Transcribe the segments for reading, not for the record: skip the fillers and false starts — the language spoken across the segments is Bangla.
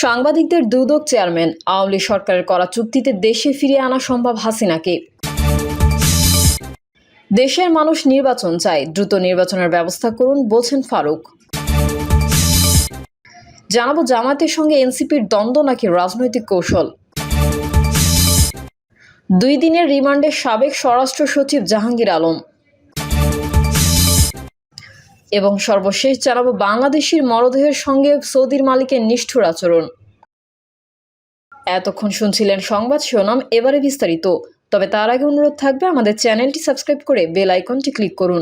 সাংবাদিকদের দুদক চেয়ারম্যান, আওয়ামী লীগ সরকারের করা চুক্তিতে দেশে ফিরিয়ে আনা সম্ভব হাসিনাকে। দেশের মানুষ নির্বাচন চায়, দ্রুত নির্বাচনের ব্যবস্থা করুন বলছেন ফারুক। জানাবো জামায়াতের সঙ্গে এনসিপির দ্বন্দ্ব নাকি রাজনৈতিক কৌশল। 2 দিনের রিমান্ডে সাবেক স্বরাষ্ট্র সচিব জাহাঙ্গীর আলম। এবং সর্বশেষ জানাবো বাংলাদেশের মরদেহের সঙ্গে সৌদির মালিকের নিষ্ঠুর আচরণ। এতক্ষণ শুনছিলেন সংবাদ শিরোনাম, এবারে বিস্তারিত। তবে তার আগে অনুরোধ থাকবে আমাদের চ্যানেলটি সাবস্ক্রাইব করে বেল আইকনটি ক্লিক করুন।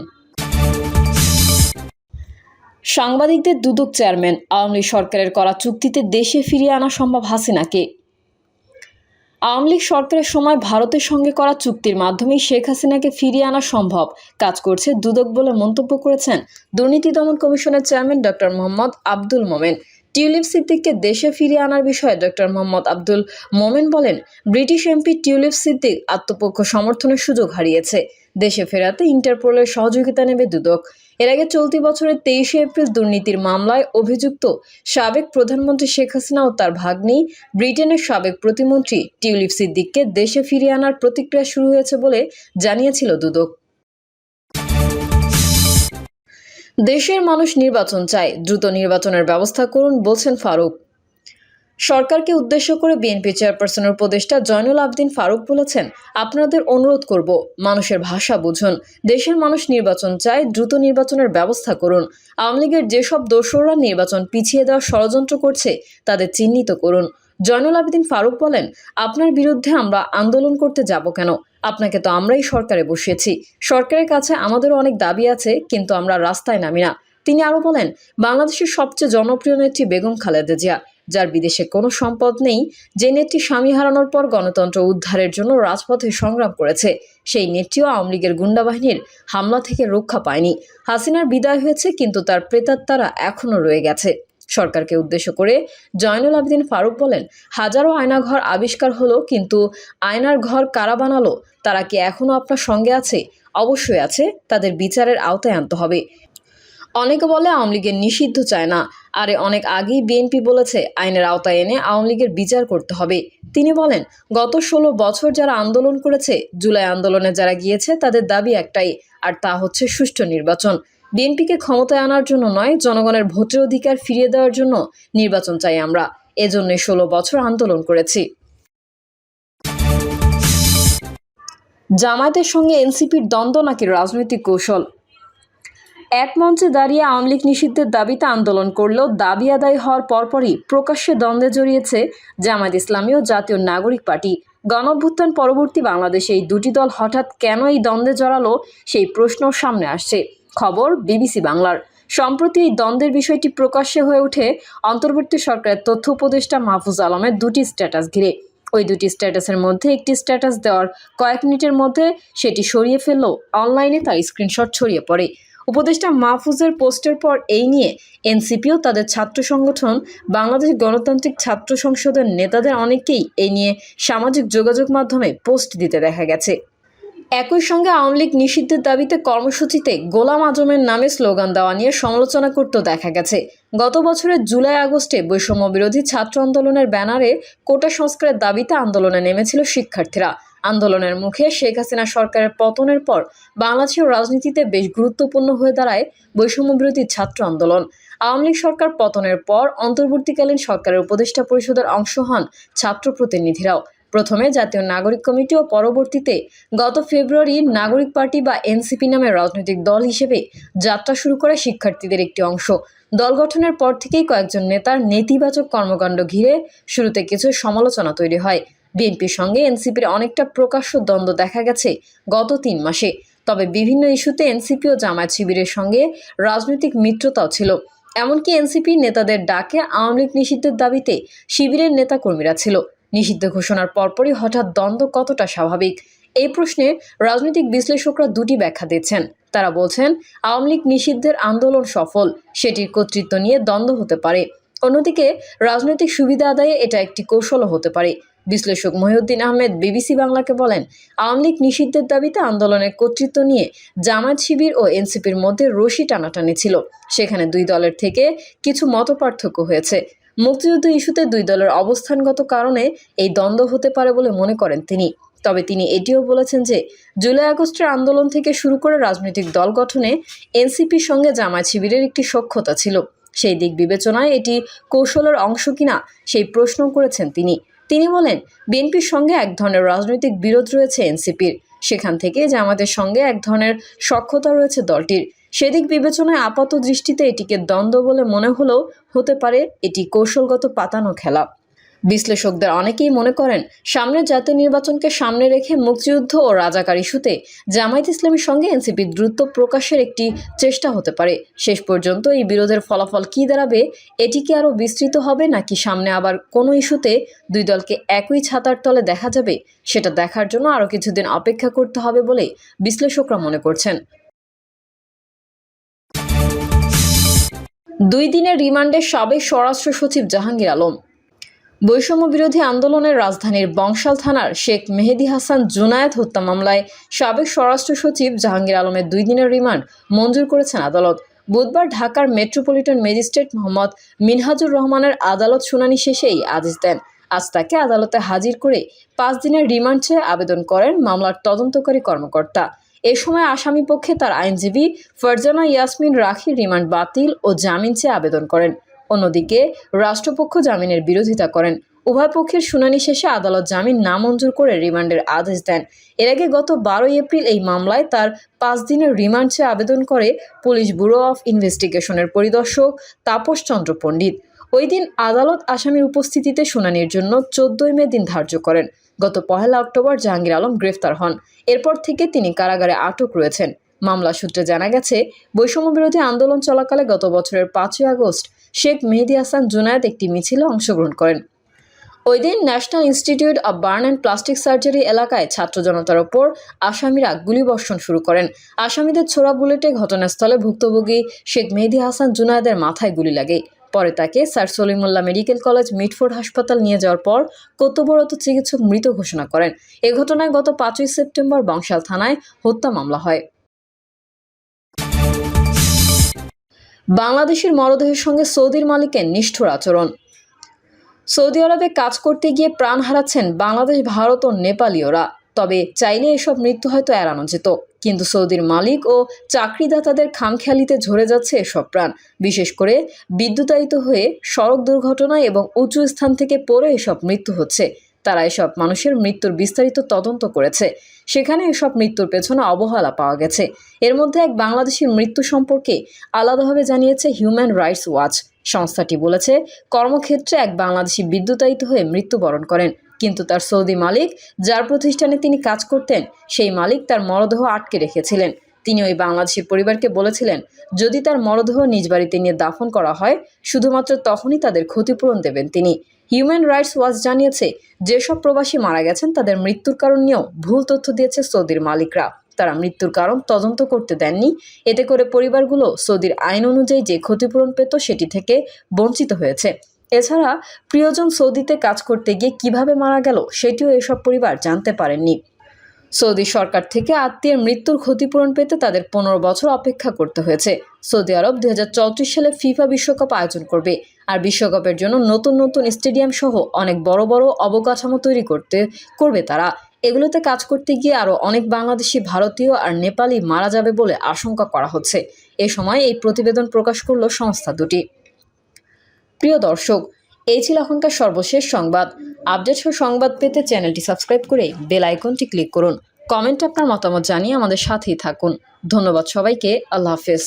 সাংবাদিকদের দুদক চেয়ারম্যান, আওয়ামী লীগ সরকারের করা চুক্তিতে দেশে ফিরিয়ে আনা সম্ভব হাসিনাকে। আওয়ামী লীগ সরকারের সময় ভারতের সঙ্গে করা চুক্তির মাধ্যমেই শেখ হাসিনাকে ফিরিয়ে আনা সম্ভব কাজ করছে দুদক বলে মন্তব্য করেছেন দুর্নীতি দমন কমিশনের chairman doctor Mohammad Abdul Momen. Tulip সিদ্দিককে দেশে ফিরিয়ে আনার বিষয়ে ডক্টর মোহাম্মদ আব্দুল মোমেন বলেন, ব্রিটিশ এমপি টিউলিপ সিদ্দিক আত্মপক্ষ সমর্থনের সুযোগ হারিয়েছে। দেশে ফেরাতে ইন্টারপোলের সহযোগিতা নেবে দুদক। এর আগে চলতি বছরের 23শে এপ্রিল দুর্নীতির মামলায় অভিযুক্ত সাবেক প্রধানমন্ত্রী শেখ হাসিনা ও তার ভাগ্নি ব্রিটেনের সাবেক প্রতিমন্ত্রী টিউলিপ সিদ্দিককে দেশে ফিরিয়ে আনার প্রতিক্রিয়া শুরু হয়েছে বলে জানিয়েছিল দুদক। দেশের মানুষ নির্বাচন চায়, দ্রুত নির্বাচনের ব্যবস্থা করুন বলছেন ফারুক। সরকারকে উদ্দেশ্য করে বিএনপি চেয়ারপারসনের উপদেষ্টা জয়নুল আবদিন ফারুক বলেছেন, আপনাদের অনুরোধ করব, মানুষের ভাষা বুঝুন। দেশের মানুষ নির্বাচন চায়, দ্রুত নির্বাচনের ব্যবস্থা করুন। আওয়ামী লীগের যেসব দোসররা নির্বাচন পিছিয়ে দেওয়ার ষড়যন্ত্র করছে তাদের চিহ্নিত করুন। জয়নুল আবদিন ফারুক বলেন, আপনার বিরুদ্ধে আমরা আন্দোলন করতে যাব কেন? আপনাকে তো আমরাই সরকারে বসিয়েছি। সরকারের কাছে আমাদেরও অনেক দাবি আছে, কিন্তু আমরা রাস্তায় নামি না। তিনি আরও বলেন, বাংলাদেশের সবচেয়ে জনপ্রিয় নেত্রী বেগম খালেদা জিয়া, যার বিদেশে কোনো সম্পদ নেই, যে নেত্রী স্বামী হারানোর পর গণতন্ত্র উদ্ধারের জন্য রাজপথে সংগ্রাম করেছে, সেই নেত্রীও আওয়ামী লীগের গুন্ডা বাহিনীর হামলা থেকে রক্ষা পায়নি। হাসিনার বিদায় হয়েছে, কিন্তু তার প্রেতাত্মারা এখনও রয়ে গেছে। সরকারকে উদ্দেশ্য করে জয়নুল আবদিন ফারুক বলেন, হাজারো আয়নাঘর আবিষ্কার হলো, কিন্তু আয়নার ঘর কারা বানালো? তারা কি এখনও আপনার সঙ্গে আছে? অবশ্যই আছে, তাদের বিচারের আওতায় আনতে হবে। অনেকে বলে আওয়ামী লীগের নিষিদ্ধ চায় না, আরে অনেক আগেই বিএনপি বলেছে আইনের আওতায় এনে আওয়ামী লীগের বিচার করতে হবে। তিনি বলেন, গত 16 বছর যারা আন্দোলন করেছে, জুলাই আন্দোলনে যারা গিয়েছে, তাদের দাবি একটাই, আর তা হচ্ছে সুষ্ঠু নির্বাচন। বিএনপিকে ক্ষমতায় আনার জন্য নয়, জনগণের ভোটের অধিকার ফিরিয়ে দেওয়ার জন্য নির্বাচন চাই আমরা। এজন্যই 16 বছর আন্দোলন করেছি। জামায়াতের সঙ্গে এনসিপির দ্বন্দ্ব নাকি রাজনৈতিক কৌশল। এক মঞ্চে দাঁড়িয়ে আওয়ামী লীগ নিষিদ্ধের দাবিতে আন্দোলন করলেও দাবি আদায় হওয়ার পরপরই প্রকাশ্যে দ্বন্দ্বে জড়িয়েছে জামায়াত ইসলামী ও জাতীয় নাগরিক পার্টি। গণঅভ্যুত্থান পরবর্তী বাংলাদেশে এই দুটি দল হঠাৎ কেন এই দ্বন্দ্বে জড়ালো, সেই প্রশ্ন সামনে আসছে। খবর বিবিসি বাংলার। সম্প্রতি এই দ্বন্দ্বের বিষয়টি প্রকাশ্যে হয়ে ওঠে অন্তর্বর্তী সরকারের তথ্য উপদেষ্টা মাহফুজ আলমের দুটি স্ট্যাটাস ঘিরে। ওই দুটি স্ট্যাটাসের মধ্যে একটি স্ট্যাটাস দেওয়ার কয়েক মিনিটের মধ্যে সেটি সরিয়ে ফেললেও অনলাইনে তার স্ক্রিনশট ছড়িয়ে পড়ে। উপদেষ্টা মাহফুজের পোস্টের পর এই নিয়ে এনসিপিও তাদের ছাত্র সংগঠন বাংলাদেশ গণতান্ত্রিক ছাত্র সংসদের নেতাদের অনেকেই এই নিয়ে সামাজিক যোগাযোগ মাধ্যমে পোস্ট দিতে দেখা গেছে। একই সঙ্গে আওয়ামী লীগ নিষিদ্ধের দাবিতে কর্মসূচিতে গোলাম আজমের নামে স্লোগান দেওয়া নিয়ে সমালোচনা করতেও দেখা গেছে। গত বছরের জুলাই আগস্টে বৈষম্য বিরোধী ছাত্র আন্দোলনের ব্যানারে কোটা সংস্কারের দাবিতে আন্দোলনে নেমেছিল শিক্ষার্থীরা। আন্দোলনের মুখে শেখ হাসিনা সরকারের পতনের পর বাংলাদেশের রাজনীতিতে বেশ গুরুত্বপূর্ণ হয়ে দাঁড়ায় বৈষম্য বিরোধী ছাত্র আন্দোলন। আওয়ামী লীগ সরকার পতনের পর অন্তর্বর্তীকালীন সরকারের উপদেষ্টা পরিষদের অংশ হন ছাত্র প্রতিনিধিরাও। প্রথমে জাতীয় নাগরিক কমিটি ও পরবর্তীতে গত ফেব্রুয়ারি নাগরিক পার্টি বা এনসিপি নামের রাজনৈতিক দল হিসেবে যাত্রা শুরু করে শিক্ষার্থীদের একটি অংশ। দল গঠনের পর থেকেই কয়েকজন নেতার নেতিবাচক কর্মকাণ্ড ঘিরে শুরুতে কিছু সমালোচনা তৈরি হয়। বিএনপির সঙ্গে এনসিপির অনেকটা প্রকাশ্য দ্বন্দ্ব দেখা গেছে গত 3 মাসে। তবে বিভিন্ন ইস্যুতে এনসিপি ও জামায়াত শিবিরের সঙ্গে রাজনৈতিক মিত্রতাও ছিল। এমনকি এনসিপি নেতাদের ডাকে আওয়ামী লীগ নিষিদ্ধের দাবিতে শিবিরের নেতাকর্মীরা ছিল। নিষিদ্ধ ঘোষণার পরপরই হঠাৎ দ্বন্দ্ব কতটা স্বাভাবিক, এই প্রশ্নে রাজনৈতিক বিশ্লেষকরা দুটি ব্যাখ্যা দিচ্ছেন। তারা বলছেন, আওয়ামী লীগ নিষিদ্ধের আন্দোলন সফল, সেটির কর্তৃত্ব নিয়ে দ্বন্দ্ব হতে পারে। অন্যদিকে রাজনৈতিক সুবিধা আদায়ে এটা একটি কৌশলও হতে পারে। বিশ্লেষক মহিউদ্দিন আহমেদ বিবিসি বাংলাকে বলেন, আওয়ামী লীগ নিষিদ্ধের দাবিতে আন্দোলনের কর্তৃত্ব নিয়ে জামায়াত শিবির ও এনসিপির মধ্যে রশি টানাটানি ছিল। সেখানে দুই দলের থেকে কিছু মতপার্থক্য হয়েছে। মুক্তিযুদ্ধ ইস্যুতে দুই দলের অবস্থানগত কারণে এই দ্বন্দ্ব হতে পারে বলে মনে করেন তিনি। তবে তিনি এটিও বলেছেন যে জুলাই আগস্টের আন্দোলন থেকে শুরু করে রাজনৈতিক দল গঠনে এনসিপির সঙ্গে জামায়াত শিবিরের একটি সখ্যতা ছিল। সেই দিক বিবেচনায় এটি কৌশলের অংশ কিনা সেই প্রশ্ন করেছেন তিনি বলেন, বিএনপির সঙ্গে এক ধরনের রাজনৈতিক বিরোধ রয়েছে এনসিপির, সেখান থেকে জামায়াতের সঙ্গে এক ধরনের সখ্যতা রয়েছে দলটির। সেদিক বিবেচনায় আপাত দৃষ্টিতে এটিকে দ্বন্দ্ব বলে মনে হলেও হতে পারে এটি কৌশলগত পাতানো খেলা। বিশ্লেষকদের অনেকেই মনে করেন, সামনের জাতীয় নির্বাচনকে সামনে রেখে মুক্তিযুদ্ধ ও রাজাকার ইস্যুতে জামায়াত ইসলামীর সঙ্গে এনসিপির দ্রুত প্রকাশের একটি চেষ্টা হতে পারে। শেষ পর্যন্ত এই বিরোধের ফলাফল কী দাঁড়াবে, এটি কি আরও বিস্তৃত হবে নাকি সামনে আবার কোনো ইস্যুতে দুই দলকে একই ছাতার তলে দেখা যাবে, সেটা দেখার জন্য আরও কিছুদিন অপেক্ষা করতে হবে বলে বিশ্লেষকরা মনে করছেন। 2 দিনের রিমান্ডে সাবেক স্বরাষ্ট্র সচিব জাহাঙ্গীর আলম। বৈষম্য বিরোধী আন্দোলনের রাজধানীর বংশাল থানার শেখ মেহেদী হাসান জুনায়েদ হত্যা মামলায় সাবেক স্বরাষ্ট্র সচিব জাহাঙ্গীর আলমের 2 দিনের রিমান্ড মঞ্জুর করেছেন আদালত। বুধবার ঢাকার মেট্রোপলিটন ম্যাজিস্ট্রেট মোহাম্মদ মিনহাজুর রহমানের আদালত শুনানি শেষে এই আদেশ দেন। আজ তাকে আদালতে হাজির করে 5 দিনের রিমান্ড চেয়ে আবেদন করেন মামলার তদন্তকারী কর্মকর্তা। এ সময় আসামিপক্ষে তার আইনজীবী ফারজানা ইয়াসমিন রাখি রিমান্ড বাতিল ও জামিন চেয়ে আবেদন করেন। অন্যদিকে রাষ্ট্রপক্ষ জামিনের বিরোধিতা করেন। উভয় পক্ষের শুনানি শেষে আদালত জামিন নামঞ্জুর করে রিমান্ডের আদেশ দেন। এর আগে গত 12 এপ্রিল এই মামলায় তার 5 দিনের রিমান্ড চেয়ে আবেদন করে পুলিশ ব্যুরো অফ ইনভেস্টিগেশনের পরিদর্শক তাপস চন্দ্র পণ্ডিত। ওই দিন আদালত আসামির উপস্থিতিতে শুনানির জন্য 14 মে দিন ধার্য করেন। গত 1 অক্টোবর জাহাঙ্গীর আলম গ্রেফতার হন। এরপর থেকে তিনি কারাগারে আটক রয়েছেন। মামলা সূত্রে জানা গেছে, বৈষম্য বিরোধী আন্দোলন চলাকালে গত বছরের 5 আগস্ট শেখ মেহেদী হাসান জুনায়েদ একটি মিছিলে অংশগ্রহণ করেন। ওই দিন national institute of burn and plastic surgery এলাকায় ছাত্র জনতার ওপর আসামিরা গুলিবর্ষণ শুরু করেন। আসামিদের ছোড়া বুলেটে ঘটনাস্থলে ভুক্তভোগী শেখ মেহেদী হাসান জুনায়েদের মাথায় গুলি লাগে। পরে তাকে sir Salimullah medical college Mitford হাসপাতাল নিয়ে যাওয়ার পর কর্তব্যরত চিকিৎসক মৃত ঘোষণা করেন। এ ঘটনায় গত 5 সেপ্টেম্বর বংশাল থানায় হত্যা মামলা হয়। বাংলাদেশের মরদেহের সঙ্গে সৌদির মালিকের নিষ্ঠুর আচরণ। সৌদি আরবে কাজ করতে গিয়ে প্রাণ হারাচ্ছেন বাংলাদেশ, ভারত ও নেপালীয়রা। তবে চাইলে এসব মৃত্যু হয়তো এড়ানো যেত, কিন্তু সৌদির মালিক ও চাকরিদাতাদের খামখেয়ালিতে ঝরে যাচ্ছে এসব প্রাণ। বিশেষ করে বিদ্যুতায়িত হয়ে সড়ক দুর্ঘটনায় এবং উঁচু স্থান থেকে পড়ে এসব মৃত্যু হচ্ছে। তারা এসব মানুষের মৃত্যুর বিস্তারিত তদন্ত করেছে। সেখানে এসব মৃত্যুর পেছনে অবহেলা পাওয়া গেছে। এর মধ্যে এক বাংলাদেশির মৃত্যু সম্পর্কে আলাদাভাবে জানিয়েছে হিউম্যান রাইটস ওয়াচ। সংস্থাটি বলেছে, কর্মক্ষেত্রে এক বাংলাদেশি বিদ্যুতায়িত হয়ে মৃত্যুবরণ করেন, কিন্তু তার সৌদি মালিক, যার প্রতিষ্ঠানে তিনি কাজ করতেন, সেই মালিক তার মরদেহ আটকে রেখেছিলেন। তিনি ওই বাংলাদেশি পরিবারকে বলেছিলেন, যদি তার মরদেহ নিজ বাড়িতে নিয়ে দাফন করা হয়, শুধুমাত্র তখনই তাদের ক্ষতিপূরণ দেবেন তিনি। হিউম্যান রাইটস ওয়াচ জানিয়েছে, যেসব প্রবাসী মারা গেছেন তাদের মৃত্যুর কারণ নিয়েও ভুল তথ্য দিয়েছে সৌদির মালিকরা। তারা মৃত্যুর কারণ তদন্ত করতে দেননি। এতে করে পরিবারগুলো সৌদির আইন অনুযায়ী যে ক্ষতিপূরণ পেত সেটি থেকে বঞ্চিত হয়েছে। এছাড়া প্রিয়জন সৌদিতে কাজ করতে গিয়ে কিভাবে মারা গেল সেটিও এসব পরিবার জানতে পারেননি। সৌদি সরকার থেকে আত্মীয়ের মৃত্যুর ক্ষতিপূরণ পেতে তাদের 15 বছর অপেক্ষা করতে হয়েছে। সৌদি আরব 2034 সালে ফিফা বিশ্বকাপ আয়োজন করবে, আর বিশ্বকাপের জন্য নতুন নতুন স্টেডিয়াম সহ অনেক বড় বড় অবকাঠামো তৈরি করবে তারা। এগুলোতে কাজ করতে গিয়ে আরও অনেক বাংলাদেশি, ভারতীয় আর নেপালি মারা যাবে বলে আশঙ্কা করা হচ্ছে। এ সময় এই প্রতিবেদন প্রকাশ করল সংস্থা দুটি। প্রিয় দর্শক, এই ছিল এখনকার সর্বশেষ সংবাদ। আপডেট সংবাদ পেতে চ্যানেলটি সাবস্ক্রাইব করে বেল আইকনটি ক্লিক করুন। কমেন্টে আপনার মতামত জানিয়ে আমাদের সাথেই থাকুন। ধন্যবাদ সবাইকে। আল্লাহ হাফেজ।